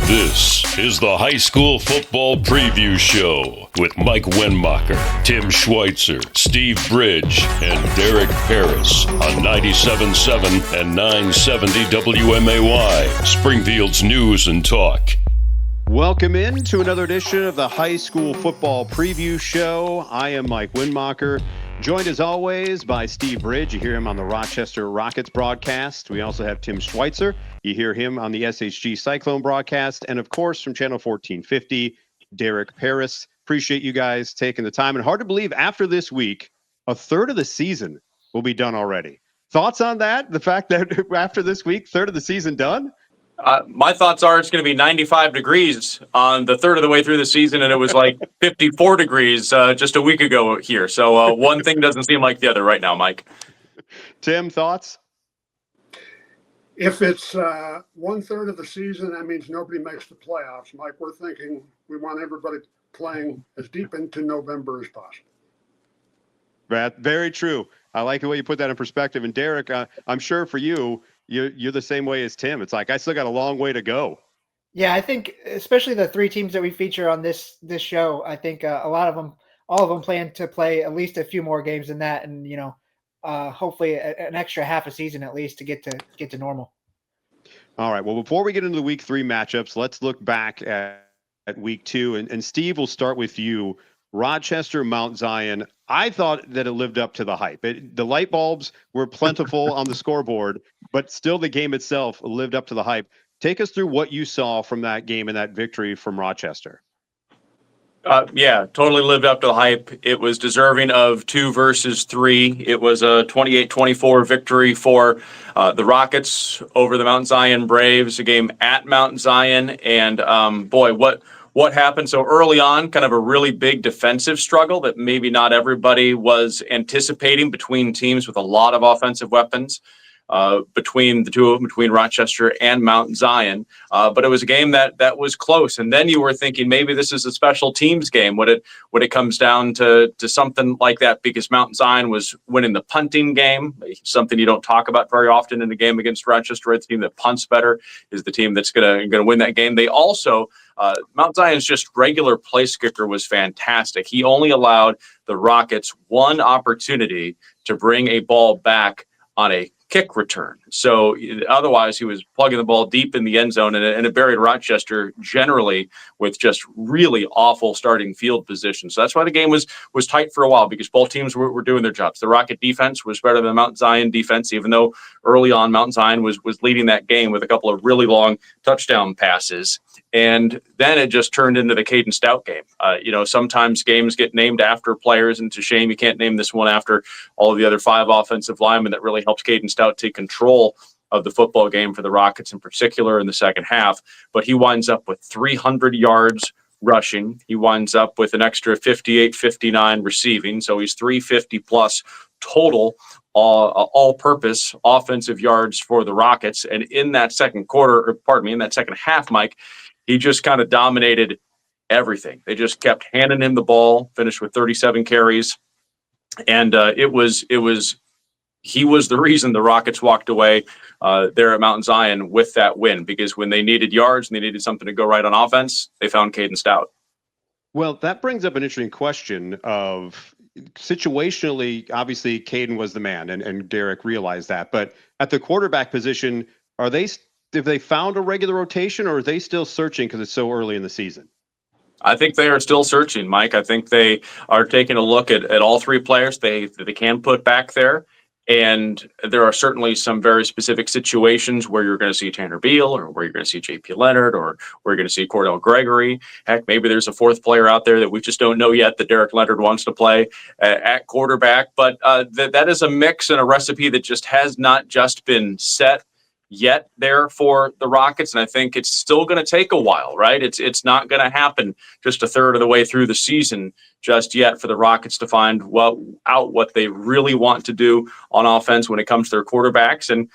This is the High School Football Preview Show with Mike Wennmacher, Tim Schweizer, Steve Bridge, and Derek Parris on 97.7 and 970 WMAY, Springfield's News and Talk. Welcome in to another edition of the High School Football Preview Show. I am Mike Wennmacher, joined as always by Steve Bridge. You hear him on the Rochester Rockets broadcast. We also have Tim Schweizer. You hear him on the SHG Cyclone broadcast. And of course, from Channel 1450, Derek Parris. Appreciate you guys taking the time. And hard to believe after this week, a third of the season will be done already. Thoughts on that? The fact that after this week, third of the season done? My thoughts are it's going to be 95 degrees on the third of the way through the season, and it was like 54 degrees just a week ago here. So one thing doesn't seem like the other right now, Mike. Tim, thoughts? If it's 1/3 of the season, that means nobody makes the playoffs. Mike, we're thinking we want everybody playing as deep into November as possible. Very true. I like the way you put that in perspective. And Derek, I'm sure for you, you're the same way as Tim. It's like I still got a long way to go. Yeah, I think especially the three teams that we feature on this show, I think all of them plan to play at least a few more games than that, and hopefully an extra half a season at least to get to normal. All right. Well, before we get into the week 3 matchups, let's look back at week 2. And Steve, we'll start with you. Rochester, Mount Zion. I thought that it lived up to the hype. The light bulbs were plentiful on the scoreboard, but still the game itself lived up to the hype. Take us through what you saw from that game and that victory from Rochester. Yeah, totally lived up to the hype. It was deserving of 2 versus 3. It was a 28-24 victory for the Rockets over the Mount Zion Braves, a game at Mount Zion. And what happened so early on, kind of a really big defensive struggle that maybe not everybody was anticipating between teams with a lot of offensive weapons. Between the two of them, between Rochester and Mount Zion. But it was a game that was close. And then you were thinking maybe this is a special teams game when it comes down to something like that, because Mount Zion was winning the punting game, something you don't talk about very often in a game against Rochester. The team that punts better is the team that's gonna win that game. They also Mount Zion's just regular place kicker was fantastic. He only allowed the Rockets one opportunity to bring a ball back on a kick return. So otherwise he was plugging the ball deep in the end zone, and it buried Rochester generally with just really awful starting field position. So that's why the game was tight for a while, because both teams were doing their jobs. The Rocket defense was better than the Mount Zion defense, even though early on Mount Zion was leading that game with a couple of really long touchdown passes. And then it just turned into the Caden Stout game. Sometimes games get named after players, and it's a shame you can't name this one after all of the other 5 offensive linemen that really helped Caden Stout take control of the football game for the Rockets in particular in the second half. But he winds up with 300 yards rushing. He winds up with an extra 58-59 receiving. So he's 350 plus total all-purpose offensive yards for the Rockets. And in that second half, Mike, he just kind of dominated everything. They just kept handing him the ball, finished with 37 carries. And he was the reason the Rockets walked away there at Mount Zion with that win, because when they needed yards and they needed something to go right on offense, they found Caden Stout. Well, that brings up an interesting question of situationally, obviously Caden was the man, and Derek realized that. But at the quarterback position, have they found a regular rotation, or are they still searching because it's so early in the season? I think they are still searching, Mike. I think they are taking a look at all 3 players they can put back there. And there are certainly some very specific situations where you're going to see Tanner Beal, or where you're going to see JP Leonard, or where you're going to see Cordell Gregory. Heck, maybe there's a 4th player out there that we just don't know yet that Derek Leonard wants to play at quarterback. But that is a mix and a recipe that just has not just been set yet there for the Rockets. And I think it's still going to take a while, right? It's not going to happen just a third of the way through the season just yet for the Rockets to find out what they really want to do on offense when it comes to their quarterbacks. And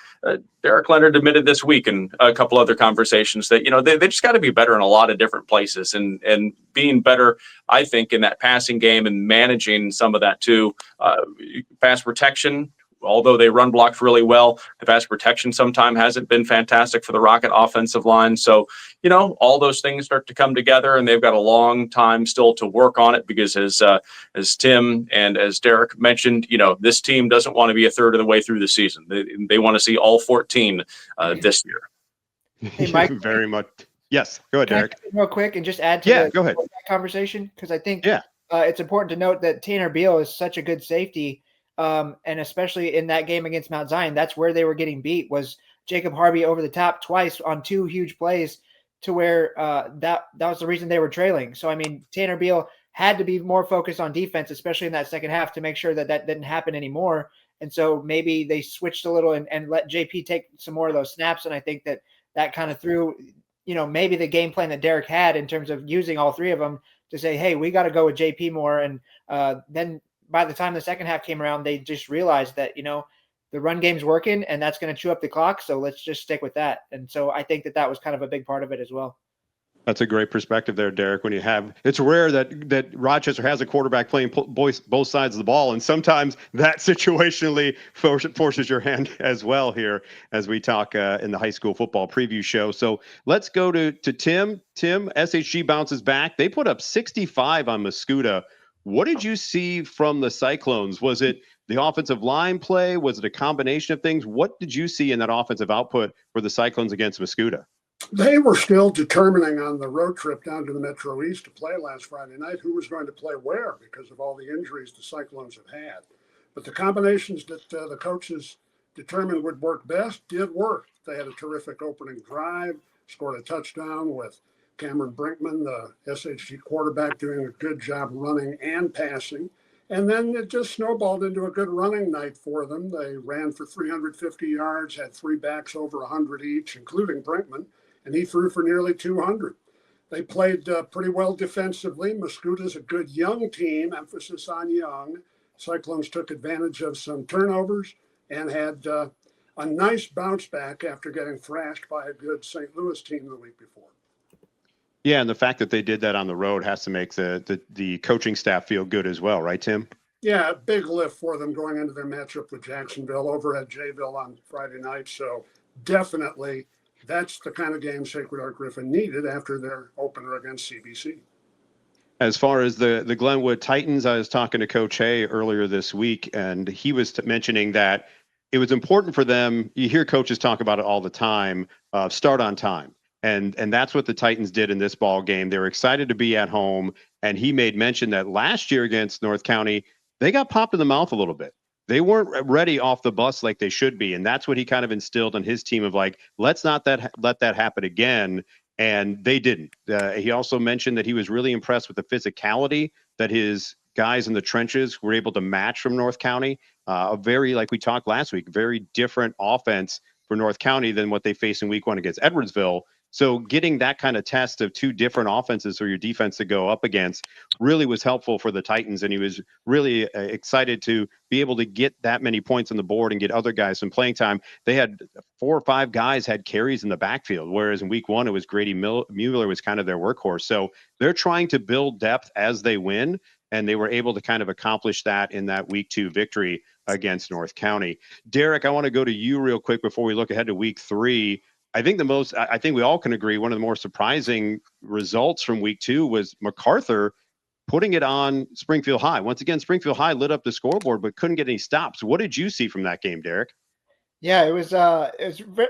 Derek Leonard admitted this week in a couple other conversations that, they just got to be better in a lot of different places, and being better, I think, in that passing game and managing some of that too. Pass protection although they run blocks really well, the pass protection sometimes hasn't been fantastic for the Rocket offensive line. So, all those things start to come together, and they've got a long time still to work on it because as Tim and as Derek mentioned, this team doesn't want to be a third of the way through the season. They want to see all 14 this year. Hey, Mike. Very much. Yes, go ahead, Derek. Real quick and just add to Yeah, the go ahead. conversation, because I think Yeah. it's important to note that Tanner Beal is such a good safety, and especially in that game against Mount Zion, that's where they were getting beat, was Jacob Harvey over the top twice on 2 huge plays to where that was the reason they were trailing. So, I mean, Tanner Beal had to be more focused on defense, especially in that second half, to make sure that didn't happen anymore. And so maybe they switched a little and let JP take some more of those snaps, and I think that kind of threw – maybe the game plan that Derek had in terms of using all 3 of them to say, hey, we got to go with JP more. And then by the time the second half came around, they just realized that, the run game's working and that's going to chew up the clock. So let's just stick with that. And so I think that was kind of a big part of it as well. That's a great perspective there, Derek. When it's rare that Rochester has a quarterback playing both sides of the ball, and sometimes that situationally forces your hand as well here as we talk in the high school football preview show. So let's go to Tim. Tim, SHG bounces back. They put up 65 on Mascoutah. What did you see from the Cyclones? Was it the offensive line play? Was it a combination of things? What did you see in that offensive output for the Cyclones against Mascoutah? They were still determining on the road trip down to the Metro East to play last Friday night who was going to play where because of all the injuries the Cyclones have had. But the combinations that the coaches determined would work best did work. They had a terrific opening drive, scored a touchdown with Cameron Brinkman, the SHG quarterback, doing a good job running and passing. And then it just snowballed into a good running night for them. They ran for 350 yards, had 3 backs over 100 each, including Brinkman, and he threw for nearly 200. They played pretty well defensively. Mascoutah's a good young team, emphasis on young. Cyclones took advantage of some turnovers and had a nice bounce back after getting thrashed by a good St. Louis team the week before. Yeah, and the fact that they did that on the road has to make the coaching staff feel good as well, right, Tim? Yeah, a big lift for them going into their matchup with Jacksonville over at Jayville on Friday night. So definitely that's the kind of game Sacred Heart Griffin needed after their opener against CBC. As far as the Glenwood Titans, I was talking to Coach Hay earlier this week, and he was mentioning that it was important for them. You hear coaches talk about it all the time, start on time. And that's what the Titans did in this ball game. They were excited to be at home, and he made mention that last year against North County, they got popped in the mouth a little bit. They weren't ready off the bus like they should be, and that's what he kind of instilled in his team of like, let's not let that happen again, and they didn't. He also mentioned that he was really impressed with the physicality that his guys in the trenches were able to match from North County. A very, like we talked last week, very different offense for North County than what they faced in week 1 against Edwardsville. So getting that kind of test of 2 different offenses for your defense to go up against really was helpful for the Titans. And he was really excited to be able to get that many points on the board and get other guys some playing time. They had 4 or 5 guys had carries in the backfield, whereas in week 1, it was Grady Mueller was kind of their workhorse. So they're trying to build depth as they win. And they were able to kind of accomplish that in that week 2 victory against North County. Derek, I want to go to you real quick before we look ahead to week 3. I think we all can agree one of the more surprising results from week 2 was MacArthur putting it on Springfield High. Once again, Springfield High lit up the scoreboard, but couldn't get any stops. What did you see from that game, Derek? Yeah, it was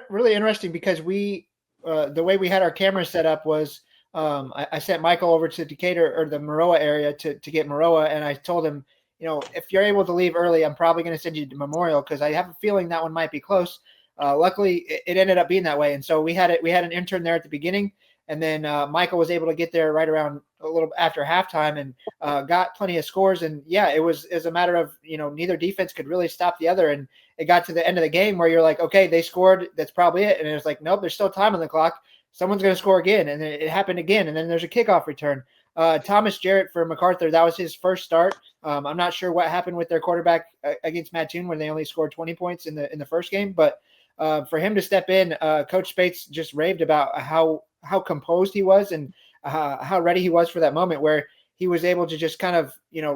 really interesting because the way we had our cameras set up was I sent Michael over to Decatur or the Maroa area to get Maroa, and I told him, if you're able to leave early, I'm probably going to send you to Memorial because I have a feeling that one might be close. Luckily, it ended up being that way, and so we had an intern there at the beginning, and then Michael was able to get there right around a little after halftime and got plenty of scores. And yeah, it was a matter of neither defense could really stop the other, and it got to the end of the game where you're like, okay, they scored, that's probably it, and it was like, nope, there's still time on the clock. Someone's going to score again, and then it happened again, and then there's a kickoff return. Thomas Jarrett for MacArthur, that was his first start. I'm not sure what happened with their quarterback against Mattoon when they only scored 20 points in the first game, but for him to step in, Coach Spates just raved about how composed he was and how ready he was for that moment where he was able to just kind of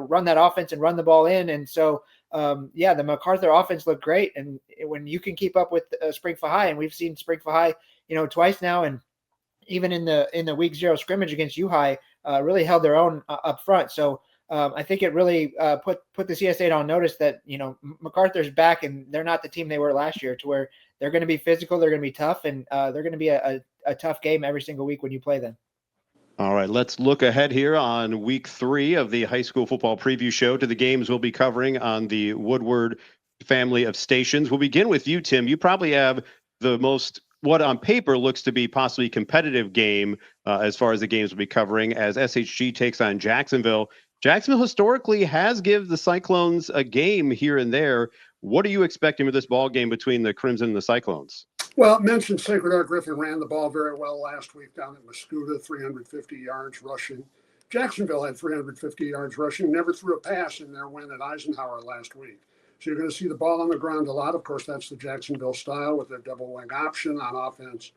run that offense and run the ball in. And so yeah, the MacArthur offense looked great. And when you can keep up with Springfield High, and we've seen Springfield High, twice now, and even in the week 0 scrimmage against U High, really held their own up front. So I think it really put the CS8 on notice that, MacArthur's back, and they're not the team they were last year, to where they're going to be physical, they're going to be tough, and they're going to be a tough game every single week when you play them. All right, let's look ahead here on week 3 of the high school football preview show to the games we'll be covering on the Woodward family of stations. We'll begin with you, Tim. You probably have the most, what on paper looks to be possibly competitive game as far as the games we'll be covering, as SHG takes on Jacksonville. Jacksonville historically has given the Cyclones a game here and there. What are you expecting with this ball game between the Crimson and the Cyclones? Well, mentioned Sacred Heart Griffin ran the ball very well last week down at Mascoutah, 350 yards rushing. Jacksonville had 350 yards rushing, never threw a pass in their win at Eisenhower last week. So you're going to see the ball on the ground a lot. Of course, that's the Jacksonville style with their double wing option on offense.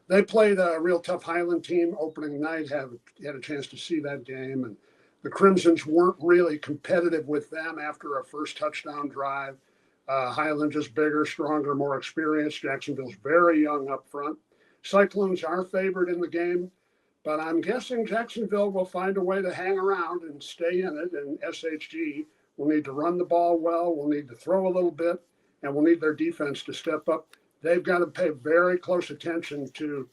They played a real tough Highland team opening night, had a chance to see that game. And the Crimsons weren't really competitive with them after a first touchdown drive. Highland just bigger, stronger, more experienced. Jacksonville's very young up front. Cyclones are favored in the game, but I'm guessing Jacksonville will find a way to hang around and stay in it, and SHG will need to run the ball well, will need to throw a little bit, and will need their defense to step up. They've got to pay very close attention to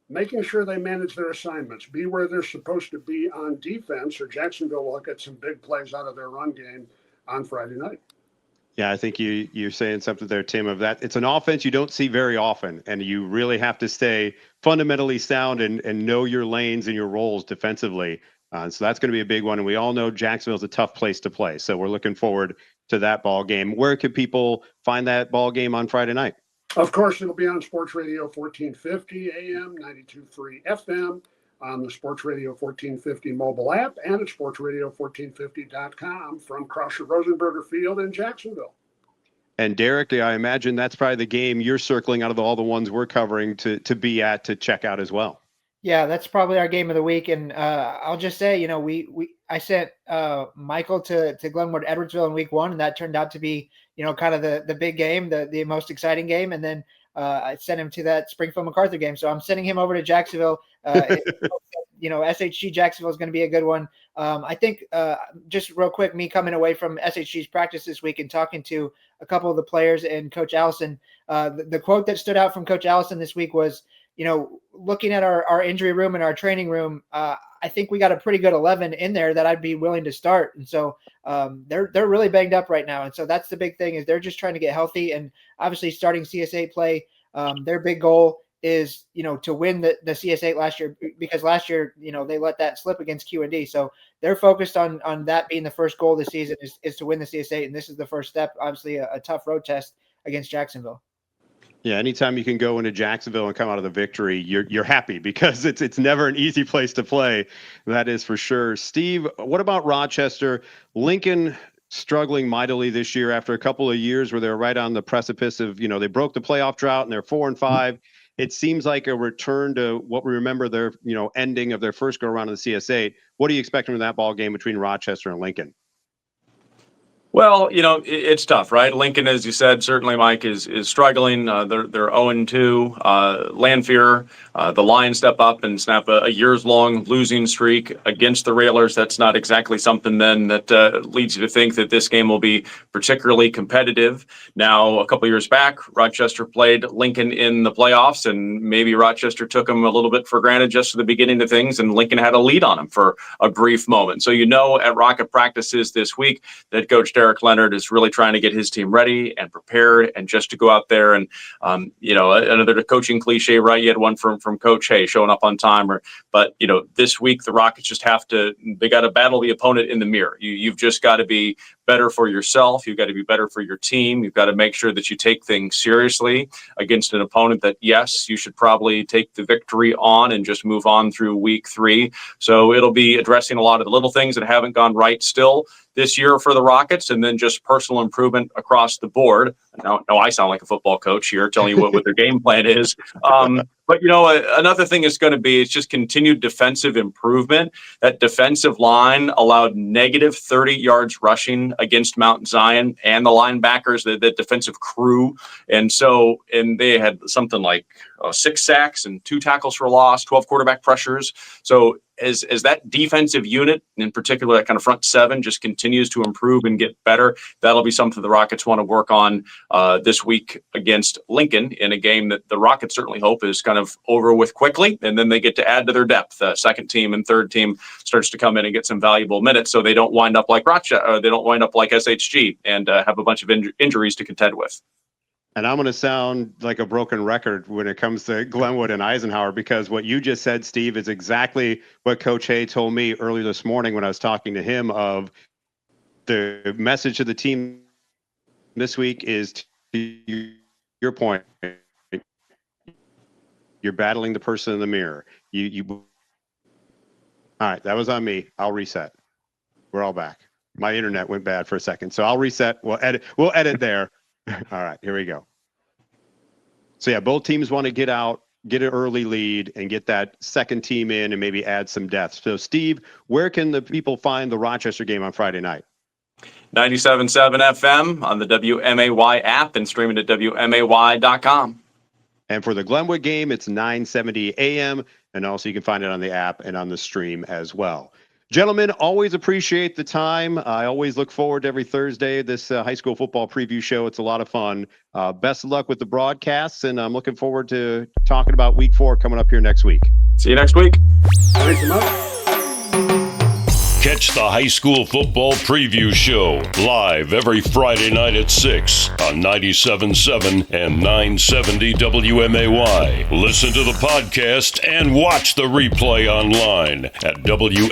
making sure they manage their assignments, be where they're supposed to be on defense, or Jacksonville will get some big plays out of their run game on Friday night. Yeah, I think you're saying something there, Tim, of that. It's an offense you don't see very often, and you really have to stay fundamentally sound and know your lanes and your roles defensively. So that's going to be a big one. And we all know Jacksonville's a tough place to play. So we're looking forward to that ball game. Where could people find that ball game on Friday night? Of course, it'll be on Sports Radio 1450 AM, 92.3 FM, on the Sports Radio 1450 mobile app, and at sportsradio1450.com from Crusher Rosenberger Field in Jacksonville. And Derek, I imagine that's probably the game you're circling out of all the ones we're covering to be at, to check out as well. Yeah, that's probably our game of the week. And I'll just say, I sent Michael to Glenwood Edwardsville in week 1, and that turned out to be, kind of the big game, the most exciting game. And then I sent him to that Springfield MacArthur game. So I'm sending him over to Jacksonville. SHG Jacksonville is going to be a good one. I think just real quick, me coming away from SHG's practice this week and talking to a couple of the players and Coach Allison, the quote that stood out from Coach Allison this week was, looking at our injury room and our training room, I think we got a pretty good 11 in there that I'd be willing to start. And so they're really banged up right now. And so that's the big thing, is they're just trying to get healthy, and obviously starting CS8 play. Their big goal is, to win the CS8 last year, because last year, they let that slip against Q&D. So they're focused on that being the first goal of the season is to win the CS8. And this is the first step, obviously a tough road test against Jacksonville. Yeah, anytime you can go into Jacksonville and come out of the victory, you're happy, because it's never an easy place to play. That is for sure. Steve, what about Rochester? Lincoln struggling mightily this year after a couple of years where they're right on the precipice of, they broke the playoff drought and they're 4-5. It seems like a return to what we remember their, ending of their first go around in the CS8. What are you expecting from that ball game between Rochester and Lincoln? Well, it's tough, right? Lincoln, as you said, certainly, Mike, is struggling. They're 0-2. Lanphier, the Lions step up and snap a years-long losing streak against the Railers. That's not exactly something then that leads you to think that this game will be particularly competitive. Now, a couple years back, Rochester played Lincoln in the playoffs, and maybe Rochester took them a little bit for granted just at the beginning of things, and Lincoln had a lead on them for a brief moment. So at Rocket practices this week that Coach Derek Leonard is really trying to get his team ready and prepared, and just to go out there and, another coaching cliche, right? You had one from Coach Hay, showing up on time. But this week, the Rockets just they got to battle the opponent in the mirror. You've just got to be better for yourself. You've got to be better for your team. You've got to make sure that you take things seriously against an opponent that, yes, you should probably take the victory on and just move on through week 3. So it'll be addressing a lot of the little things that haven't gone right still this year for the Rockets, and then just personal improvement across the board. Now I sound like a football coach here telling you what their game plan is. But, another thing is going to be, it's just continued defensive improvement. That defensive line allowed negative 30 yards rushing against Mount Zion and the linebackers, the defensive crew. And they had something like 6 sacks and 2 tackles for loss, 12 quarterback pressures. So as that defensive unit, in particular, that kind of front 7, just continues to improve and get better, that'll be something the Rockets want to work on this week against Lincoln, in a game that the Rockets certainly hope is kind of over with quickly, and then they get to add to their depth. Second team and third team starts to come in and get some valuable minutes, so they don't wind up like Rochester, they don't wind up like SHG and have a bunch of injuries to contend with. And I'm going to sound like a broken record when it comes to Glenwood and Eisenhower, because what you just said, Steve, is exactly what Coach Hay told me earlier this morning when I was talking to him. Of the message to the team this week is, to your point, you're battling the person in the mirror. All right, that was on me. I'll reset. We're all back. My internet went bad for a second, so I'll reset. We'll edit there. All right, here we go. So yeah, both teams want to get out, get an early lead, and get that second team in and maybe add some depth. So Steve, where can the people find the Rochester game on Friday night? 97.7 FM on the WMAY app and streaming at WMAY.com. And for the Glenwood game, it's 9:70 a.m. And also you can find it on the app and on the stream as well. Gentlemen, always appreciate the time. I always look forward to every Thursday, this high school football preview show. It's a lot of fun. Best of luck with the broadcasts, and I'm looking forward to talking about week 4 coming up here next week. See you next week. Thanks so much. Catch the high school football preview show live every Friday night at 6 on 97.7 and 970 WMAY. Listen to the podcast and watch the replay online at WMAY.com.